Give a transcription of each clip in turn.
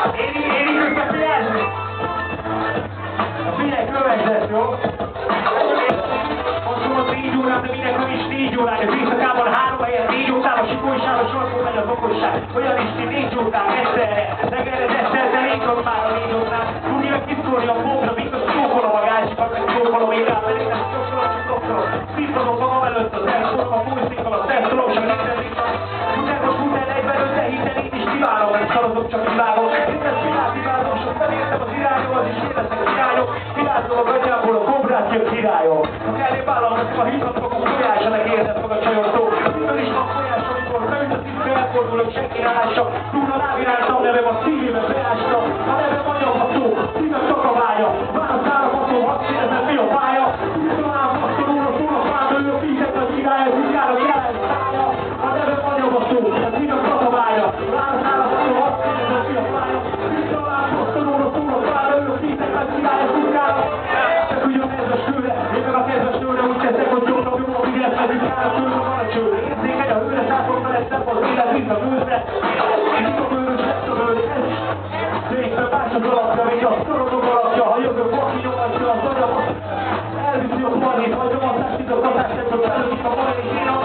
Érik összefigyelni! Figyelj, következő, jó? Most mondod 4 órán, de mindenkor is 4 órán, az éjszakában 3 helyen 4 órában Sikolysára sorból megy az okosság. Olyan is 4 órán egyszerre, reggel egyszer, de 4 órán a 4 órán. Tudja kiszólni a bókra, mint a csókolom a gásikat, meg csókolom én rá, pedig nem csókolom. Szívadom magam előtt az elszólom, a fújszikkal, a szesztolom, csak minden rikat. Utános után egyben összehíten, én is kiválom, nem szaladok, csak kiválom. Minden szilárd sok felértem az irányom, az is éreznek az irányok. Kirázom a gatyából, a kobrát jön királyom. Ha kell én vállalom, a hívhatok, akkor folyása, meg érzed meg a csajortó. Mitől is van folyás, amikor beüt a szívbe, elfordulok, senki ne lássa. Túlra ráviráltam, nevem a szívébe beásta. A nevem anyagható, szívem takaványa. Válasz állapható, hadd kérdezem, mi a pálya. Talán passzolóra, szól a fára, ő a fízek a király, az ügyára, király szája. A nevem anyagható, a szívem takaványa. Válasz állapható, hadd kérdezem, mi a pálya. Talán passzolóra, szól a fára, ő a fízek a király, az ügyára. Csak ugyan ez a sőre, én meg a kezes nőre úgy teszek, hogy jónak jó a figyelsz, meg ügyára, tőle van a csőre. Érzékeny a hőre, szálltok felett, nem az élet, mint a hőre. Itt a hőrös, lesz a hőrös. Lépve más az alapja, még a szorodog alapja, ha jövő valaki nyomatja az agyamat. Elviszi a parét, vagy nyomatást, itt a katás, ebből felődik a parét, én a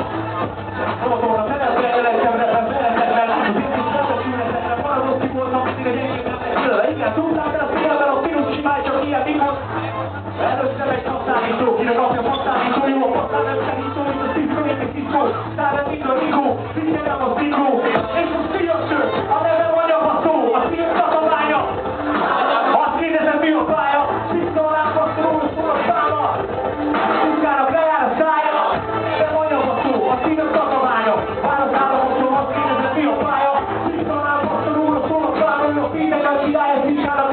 szavatóra feletve jelentemre, beletetlen, az én is felesületetlen, maradoszi voltam, mindig a gyengébbnek tőle. Igen, tudnám, de a szélben a fiúk csinálj, csak ilyen mikor. Először nem egy használító, kirakapja használító, jó a használ nem segító, mint a Cisco, mint a Cisco, szárad mint a Rico, figyelem a Cisco, és a szíjaső, a nevem anyagható, a szív takaványa. Azt kérdezem, mi a pálya, Cisco alá passzoló, szól a száma, Ciskának lejár a szája, nevem anyagható, a szívem takaványa. Válasz állapotról, azt kérdezem, mi a pálya, Cisco alá passzoló, szól a száma, ő a fízek a király, a Ciskának